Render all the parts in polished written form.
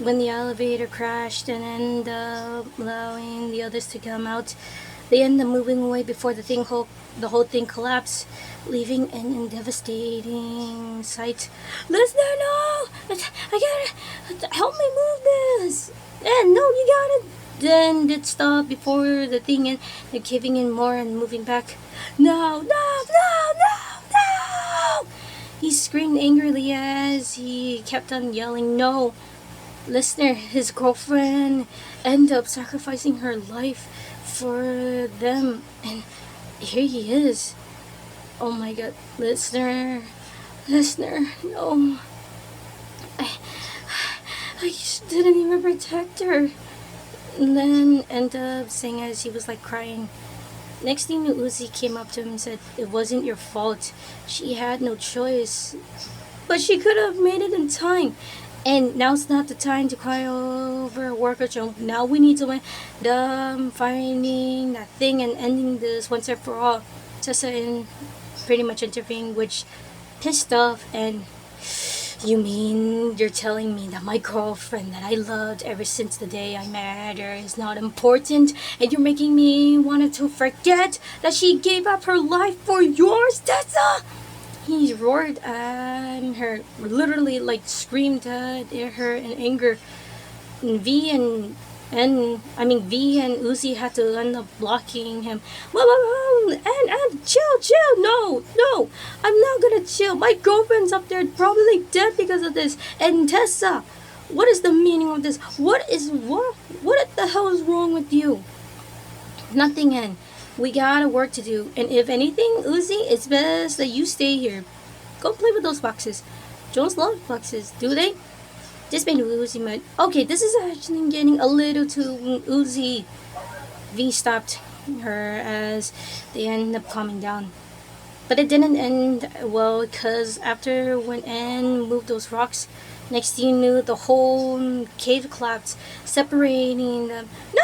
when the elevator crashed and ended up allowing the others to come out, they ended up moving away before the whole thing collapsed, leaving an devastating sight. Listener, no! I gotta help me move this. And no, you gotta. Then it stopped before the thing and they're caving in more and moving back. No, no, no, no, no! He screamed angrily as he kept on yelling, no. Listener, his girlfriend ended up sacrificing her life for them, and here he is. Oh my god, listener, no. I, I just didn't even protect her. And then ended up saying as he was like crying. Next thing Uzi came up to him and said, it wasn't your fault. She had no choice. But she could have made it in time. And now's not the time to cry over a worker joke. Now we need to win the finding that thing and ending this once and for all. Tessa in pretty much intervening, which pissed off. And you mean you're telling me that my girlfriend that I loved ever since the day I met her is not important, and you're making me want to forget that she gave up her life for yours, Tessa? He roared at her, literally like screamed at her in anger. And V and Uzi had to end up blocking him. And chill, no, I'm not gonna chill. My girlfriend's up there, probably dead because of this. And Tessa, what is the meaning of this? What the hell is wrong with you? Nothing, and we got work to do. And if anything, Uzi, it's best that you stay here. Go play with those boxes. Jones loves boxes, do they? This made Uzi mad. Okay, this is actually getting a little too Uzi. V stopped her as they ended up calming down. But it didn't end well because after when Anne moved those rocks, next thing you knew, the whole cave collapsed, separating them. No!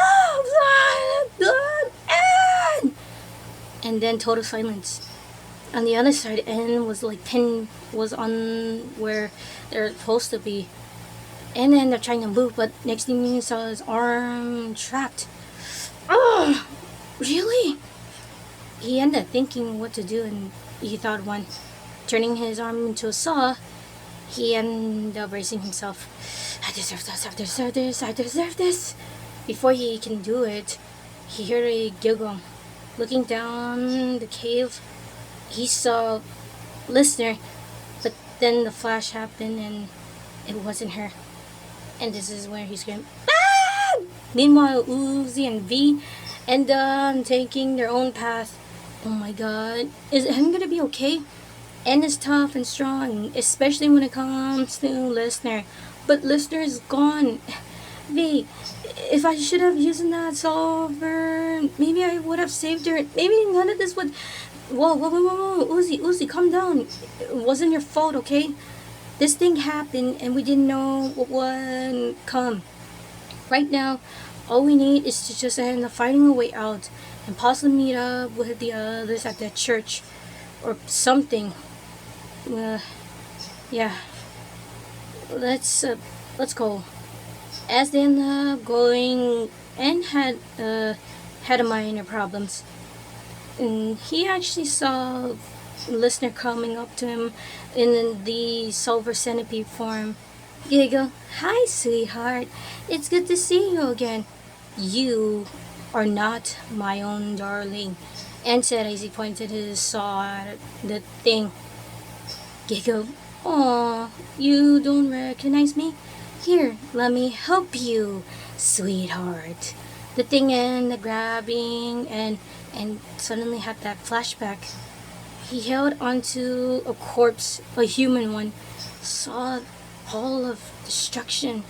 Anne! And then total silence. On the other side, Anne was like was on where they're supposed to be. And then they're trying to move, but next thing you saw his arm trapped. Oh, really? He ended up thinking what to do, and he thought one. Turning his arm into a saw, he ended up bracing himself. I deserve this, I deserve this. Before he can do it, he heard a giggle. Looking down the cave, he saw Listener, but then the flash happened and it wasn't her. And this is where he screamed, ah! Meanwhile, Uzi and V end up taking their own path. Oh my god, is Anne gonna be okay? Anne is tough and strong, especially when it comes to Listener. But Listener is gone. V, if I should have used that solver, maybe I would have saved her. Maybe none of this would. Whoa, Uzi, calm down. It wasn't your fault, okay? This thing happened and we didn't know what would come. Right now, all we need is to just end up finding a way out and possibly meet up with the others at that church or something. Yeah. Let's go. As they ended up going and had a minor problems. And he actually saw Listener coming up to him in the silver centipede form. Giggle, hi sweetheart, it's good to see you again. You are not my own darling, Anne said as he pointed his saw at the thing. Giggle, aw, you don't recognize me? Here, let me help you, sweetheart. The thing and the grabbing and suddenly had that flashback. He held onto a corpse, a human one, saw all of destruction,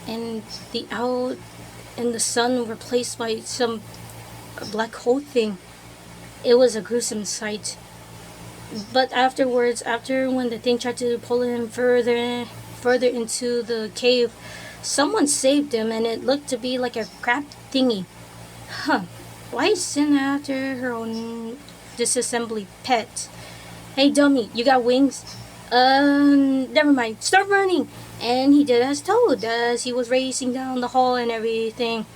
and the out and the sun replaced by some black hole thing. It was a gruesome sight. But afterwards, after when the thing tried to pull him further into the cave, someone saved him, and it looked to be like a crab thingy. Huh. Why is Sin after her own disassembly pet? Hey dummy, you got wings? Never mind. Start running! And he did as told as he was racing down the hall and everything.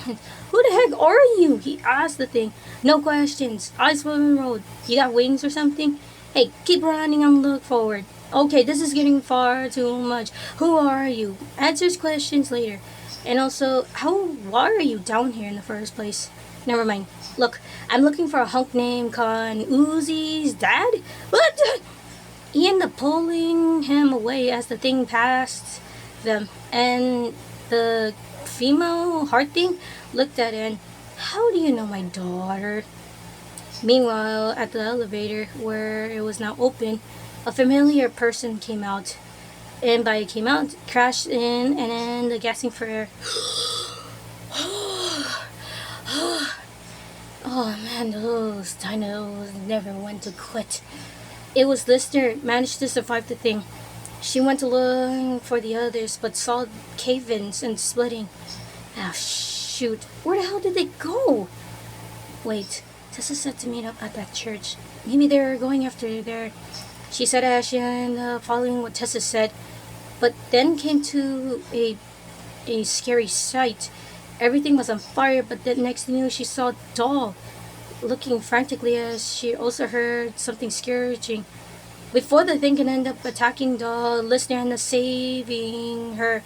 Who the heck are you? He asked the thing. No questions. Eyes moving road. You got wings or something? Hey, keep running and look forward. Okay, this is getting far too much. Who are you? Answers questions later. And also, why are you down here in the first place? Never mind. Look, I'm looking for a hunk named Uzi's dad. What? He ended up pulling him away as the thing passed them. And the female heart thing looked at it and, how do you know my daughter? Meanwhile, at the elevator, where it was now open, a familiar person came out. And by it came out, crashed in, and then the gasping for air. Oh man, those dinos never went to quit. It was Lister managed to survive the thing. She went to look for the others, but saw cave-ins and splitting. Ah, shoot. Where the hell did they go? Wait, Tessa said to meet up at that church. Maybe they're going after there. She said as she ended up following what Tessa said, but then came to a scary sight. Everything was on fire, but then next thing you knew, she saw a doll looking frantically as she also heard something screeching. Before the thing can end up attacking doll, Listener ended up saving her.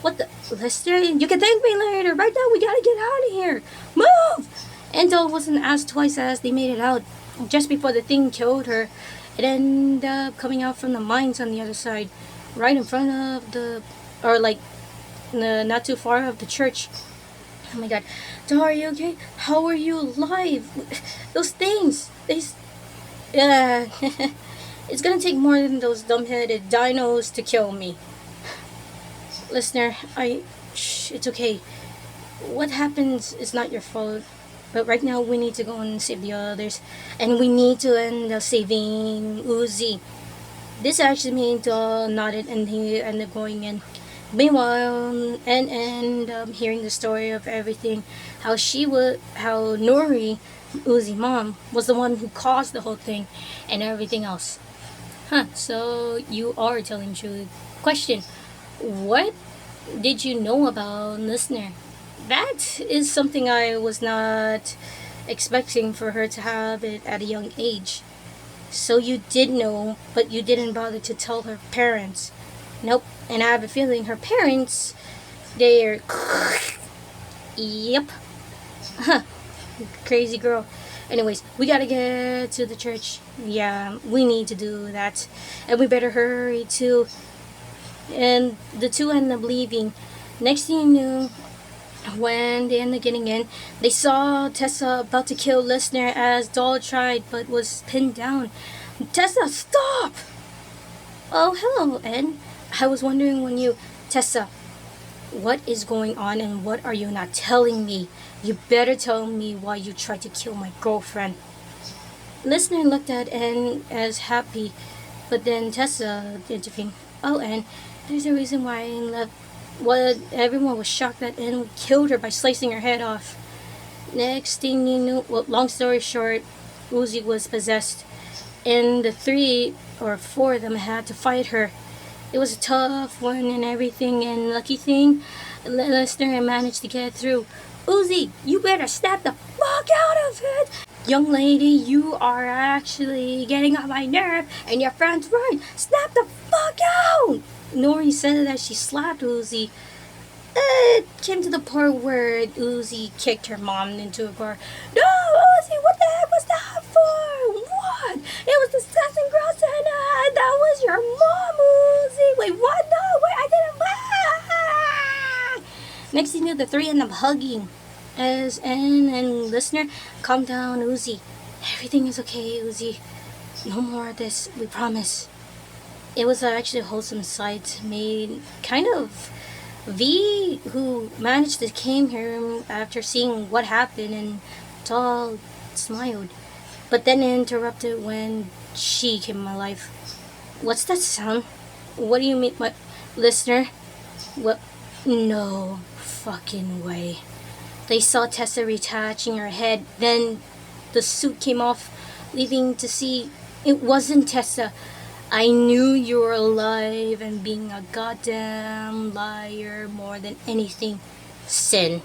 What the? Listener? You can thank me later. Right now, we gotta get out of here. Move! And doll wasn't asked twice as they made it out. Just before the thing killed her, it ended up coming out from the mines on the other side, right in front of not too far of the church. Oh my god. Doll, are you okay? How are you alive? Those things, yeah. It's gonna take more than those dumb-headed dinos to kill me. Listener, it's okay. What happens is not your fault. But right now, we need to go and save the others. And we need to end up saving Uzi. This actually made Doll nodded and he ended up going in. Meanwhile, and hearing the story of everything, how Nori, Uzi mom, was the one who caused the whole thing and everything else. So you are telling truth. Question, what did you know about Listener? That is something I was not expecting for her to have it at a young age. So you did know, but you didn't bother to tell her parents. Nope, and I have a feeling her parents, they're... Yep. Crazy girl. Anyways, we gotta get to the church. Yeah, we need to do that. And we better hurry too. And the two end up leaving. Next thing you knew, when they ended up getting in, they saw Tessa about to kill Listener as Doll tried but was pinned down. Tessa, stop! Oh, hello, Ed. I was wondering when you... Tessa, what is going on and what are you not telling me? You better tell me why you tried to kill my girlfriend. Listener looked at Anne as happy, but then Tessa intervened. Oh, Anne, there's a reason why I left. What everyone was shocked that Anne killed her by slicing her head off. Next thing you knew, well, long story short, Uzi was possessed, and the 3 or 4 of them had to fight her. It was a tough one and everything, and lucky thing, Listener managed to get through. Uzi, you better snap the fuck out of it! Young lady, you are actually getting on my nerve, and your friend's right. Snap the fuck out! Nori said that she slapped Uzi. It came to the part where Uzi kicked her mom into a car. No, Uzi, what the heck was that for? What? It was disgusting, gross, and that was your mom, Uzi. Wait, what? No, wait, I didn't. Next thing you know, the 3 end up hugging. As Anne and Listener, calm down, Uzi. Everything is okay, Uzi. No more of this, we promise. It was actually a wholesome sight, made kind of V, who managed to came here after seeing what happened, and Doll smiled, but then interrupted when she came in my life. What's that sound? What do you mean, my Listener? What? No fucking way. They saw Tessa retaching her head, then the suit came off, leaving to see it wasn't Tessa. I knew you were alive and being a goddamn liar more than anything. Sin.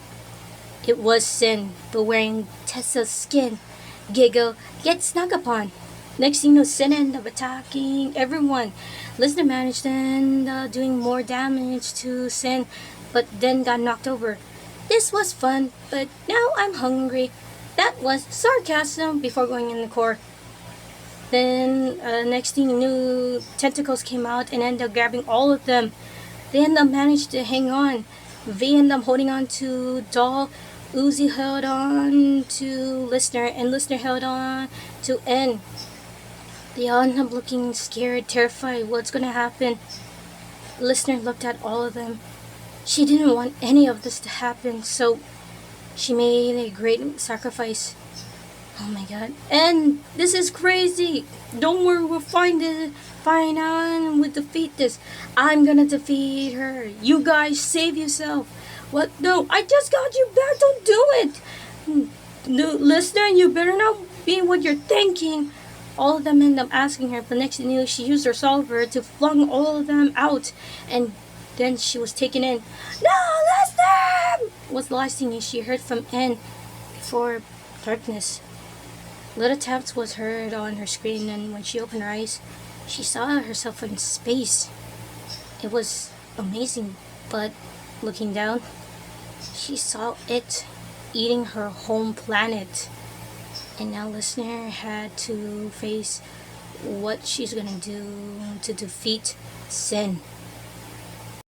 It was sin, but wearing Tessa's skin. Giggle, get snuck upon. Next thing you know, Sin ended up attacking everyone. Listener managed and doing more damage to Sin, but then got knocked over. This was fun, but now I'm hungry. That was sarcasm before going in the core. Then, next thing you knew, tentacles came out and ended up grabbing all of them. They ended up managed to hang on. V ended up holding on to Doll. Uzi held on to Listener, and Listener held on to N. They all ended up looking scared, terrified. What's gonna happen? Listener looked at all of them. She didn't want any of this to happen, so she made a great sacrifice. Oh my god. And this is crazy. Don't worry, we'll find out and we'll defeat this. I'm gonna defeat her. You guys save yourself. What? No, I just got you back. Don't do it. No, Listener, you better not be what you're thinking. All of them end up asking her, but next thing you know, she used her solver to flung all of them out. And then she was taken in. No, Listener! Was the last thing she heard from N before darkness. Little taps was heard on her screen, and when she opened her eyes, she saw herself in space. It was amazing, but looking down, she saw it eating her home planet. And now Listener had to face what she's gonna do to defeat Sin.